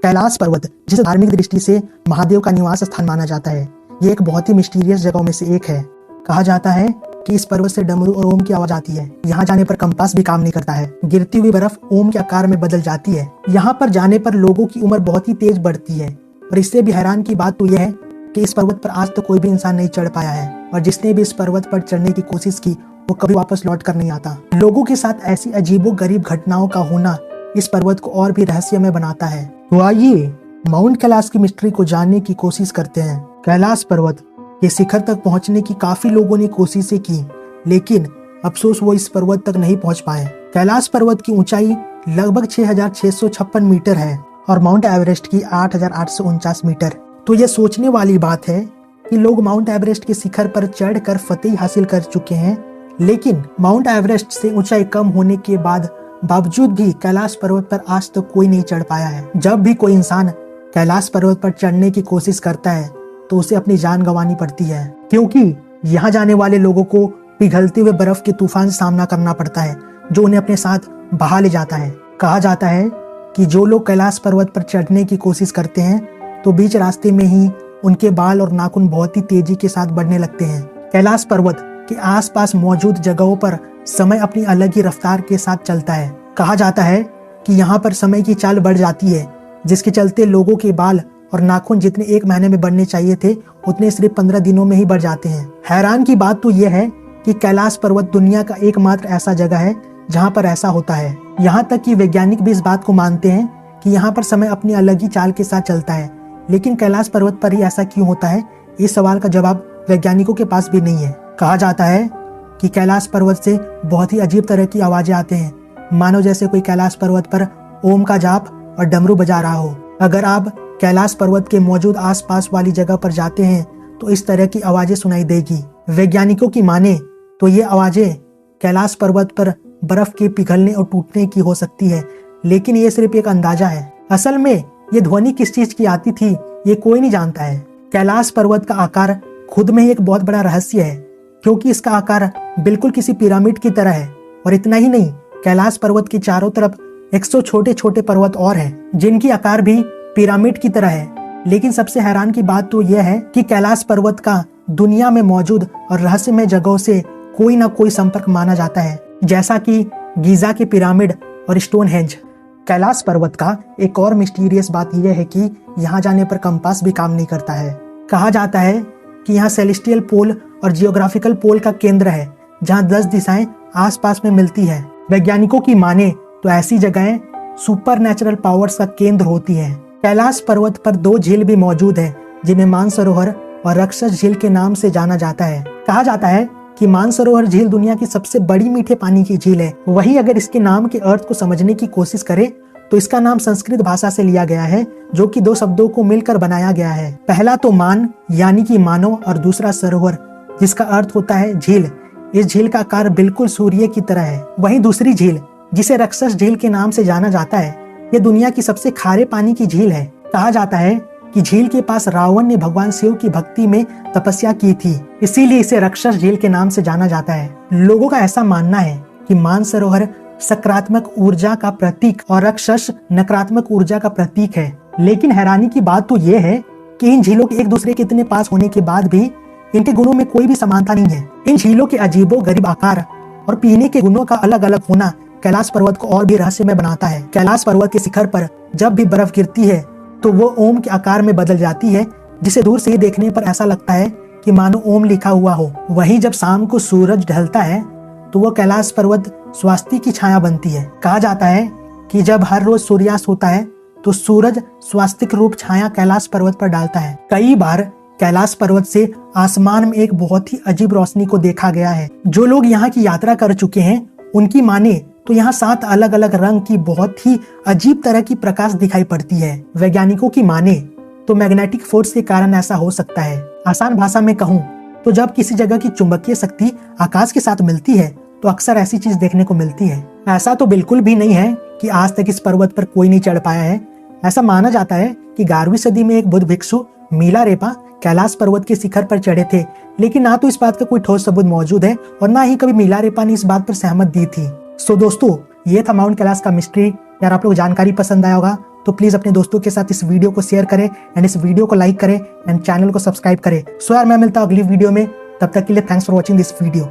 कैलाश पर्वत, जिसे धार्मिक दृष्टि से महादेव का निवास स्थान माना जाता है, ये एक बहुत ही मिस्टीरियस जगहों में से एक है। कहा जाता है कि इस पर्वत से डमरू और ओम की आवाज आती है। यहाँ जाने पर कंपास भी काम नहीं करता है। गिरती हुई बर्फ ओम के आकार में बदल जाती है। यहाँ पर जाने पर लोगों की उम्र बहुत ही तेज बढ़ती है। और इससे भी हैरान की बात तो यह है कि इस पर्वत पर आज तक कोई भी इंसान नहीं चढ़ पाया है, और जिसने भी इस पर्वत पर चढ़ने की कोशिश की वो कभी वापस लौट कर नहीं आता। लोगों के साथ ऐसी अजीबोगरीब घटनाओं का होना इस पर्वत को और भी रहस्यमय बनाता है। तो आइए माउंट कैलाश की मिस्ट्री को जानने की कोशिश करते हैं। कैलाश पर्वत के शिखर तक पहुंचने की काफी लोगों ने कोशिशें की, लेकिन अफसोस वो इस पर्वत तक नहीं पहुंच पाए। कैलाश पर्वत की ऊंचाई लगभग 6,656 मीटर है और माउंट एवरेस्ट की 8,849 मीटर। तो ये सोचने वाली बात है कि लोग माउंट एवरेस्ट के शिखर पर चढ़कर फतेह हासिल कर चुके हैं, लेकिन माउंट एवरेस्ट से ऊंचाई कम होने के बावजूद भी कैलाश पर्वत पर आज तक कोई नहीं चढ़ पाया है। जब भी कोई इंसान कैलाश पर्वत पर चढ़ने की कोशिश करता है तो उसे अपनी जान गंवानी पड़ती है, क्योंकि यहाँ जाने वाले लोगों को पिघलते हुए बर्फ के तूफान से सामना करना पड़ता है, जो उन्हें अपने साथ बहा ले जाता है। कहा जाता है कि जो लोग कैलाश पर्वत पर चढ़ने की कोशिश करते हैं तो बीच रास्ते में ही उनके बाल और नाखून बहुत ही तेजी के साथ बढ़ने लगते हैं। कैलाश पर्वत के आसपास मौजूद जगहों पर समय अपनी अलग ही रफ्तार के साथ चलता है। कहा जाता है कि यहाँ पर समय की चाल बढ़ जाती है, जिसके चलते लोगों के बाल और नाखून जितने एक महीने में बढ़ने चाहिए थे उतने सिर्फ 15 दिनों में ही बढ़ जाते हैं। हैरान की बात तो यह है कि कैलाश पर्वत दुनिया का एकमात्र ऐसा जगह है जहाँ पर ऐसा होता है। यहाँ तक कि वैज्ञानिक भी इस बात को मानते हैं कि यहाँ पर समय अपनी अलग ही चाल के साथ चलता है, लेकिन कैलाश पर्वत पर ही ऐसा क्यों होता है, इस सवाल का जवाब वैज्ञानिकों के पास भी नहीं है। कहा जाता है कि कैलाश पर्वत से बहुत ही अजीब तरह की आवाजें आते हैं, मानो जैसे कोई कैलाश पर्वत पर ओम का जाप और डमरू बजा रहा हो। अगर आप कैलाश पर्वत के मौजूद आसपास वाली जगह पर जाते हैं तो इस तरह की आवाजें सुनाई देगी। वैज्ञानिकों की माने तो ये आवाजें कैलाश पर्वत पर बर्फ के पिघलने और टूटने की हो सकती है, लेकिन ये सिर्फ एक अंदाजा है। असल में ये ध्वनि किस चीज की आती थी ये कोई नहीं जानता है। कैलाश पर्वत का आकार खुद में ही एक बहुत बड़ा रहस्य है, क्योंकि इसका आकार बिल्कुल किसी पिरामिड की तरह है। और इतना ही नहीं, कैलाश पर्वत के चारों तरफ 100 छोटे छोटे पर्वत और हैं, जिनकी आकार भी पिरामिड की तरह है। लेकिन सबसे हैरान की बात तो यह है कि कैलाश पर्वत का दुनिया में मौजूद और रहस्यमय जगहों से कोई ना कोई संपर्क माना जाता है, जैसा कि गीजा के पिरामिड और स्टोनहेंज। कैलाश पर्वत का एक और मिस्टीरियस बात यह है कि यहाँ जाने पर कंपास भी काम नहीं करता है। कहा जाता है कि यहाँ सेलेस्टियल पोल और जियोग्राफिकल पोल का केंद्र है, जहाँ 10 दिशाएं आसपास में मिलती है। वैज्ञानिकों की माने तो ऐसी जगहें सुपरनैचुरल पावर्स का केंद्र होती है। कैलाश पर्वत पर 2 झील भी मौजूद है, जिन्हें मानसरोवर और राक्षस झील के नाम से जाना जाता है। कहा जाता है कि मानसरोवर झील दुनिया की सबसे बड़ी मीठे पानी की झील है। वहीं अगर इसके नाम के अर्थ को समझने की कोशिश करें तो इसका नाम संस्कृत भाषा से लिया गया है, जो कि 2 शब्दों को मिलकर बनाया गया है। पहला तो मान यानी कि मानव, और दूसरा सरोवर, जिसका अर्थ होता है झील। इस झील का आकार बिल्कुल सूर्य की तरह है। वहीं दूसरी झील, जिसे राक्षस झील के नाम से जाना जाता है, ये दुनिया की सबसे खारे पानी की झील है। कहा जाता है कि झील के पास रावण ने भगवान शिव की भक्ति में तपस्या की थी, इसीलिए इसे राक्षस झील के नाम से जाना जाता है। लोगों का ऐसा मानना है कि मानसरोवर सकारात्मक ऊर्जा का प्रतीक और राक्षस नकारात्मक ऊर्जा का प्रतीक है। लेकिन हैरानी की बात तो यह है कि इन झीलों के एक दूसरे के इतने पास होने के बाद भी इनके गुणों में कोई भी समानता नहीं है। इन झीलों के अजीबोगरीब आकार और पीने के गुणों का अलग अलग होना कैलाश पर्वत को और भी रहस्यमय बनाता है। कैलाश पर्वत के शिखर पर जब भी बर्फ गिरती है तो वो ओम के आकार में बदल जाती है, जिसे दूर से देखने पर ऐसा लगता है कि मानो ओम लिखा हुआ हो। वहीं जब शाम को सूरज ढलता है तो वो कैलाश पर्वत स्वास्तिक की छाया बनती है। कहा जाता है कि जब हर रोज सूर्यास्त होता है तो सूरज स्वास्तिक रूप छाया कैलाश पर्वत पर डालता है। कई बार कैलाश पर्वत से आसमान में एक बहुत ही अजीब रोशनी को देखा गया है। जो लोग यहाँ की यात्रा कर चुके हैं उनकी माने तो यहाँ 7 अलग अलग रंग की बहुत ही अजीब तरह की प्रकाश दिखाई पड़ती है। वैज्ञानिकों की माने तो मैग्नेटिक फोर्स के कारण ऐसा हो सकता है। आसान भाषा में कहूँ तो जब किसी जगह की चुंबकीय शक्ति आकाश के साथ मिलती है तो अक्सर ऐसी चीज देखने को मिलती है। ऐसा तो बिल्कुल भी नहीं है कि आज तक इस पर्वत पर कोई नहीं चढ़ पाया है। ऐसा माना जाता है कि 11वीं सदी में एक बुद्ध भिक्षु मिलारेपा कैलाश पर्वत के शिखर पर चढ़े थे, लेकिन ना तो इस बात का कोई ठोस सबूत मौजूद है और ना ही कभी मिलारेपा ने इस बात पर सहमत दी थी। सो दोस्तों, ये था माउंट कैलाश का मिस्ट्री। यार आप लोग जानकारी पसंद आया होगा तो प्लीज अपने दोस्तों के साथ इस वीडियो को शेयर करें एंड इस वीडियो को लाइक करें एंड चैनल को सब्सक्राइब करें। सो यार मैं मिलता हूं अगली वीडियो में, तब तक के लिए thanks for watching this video.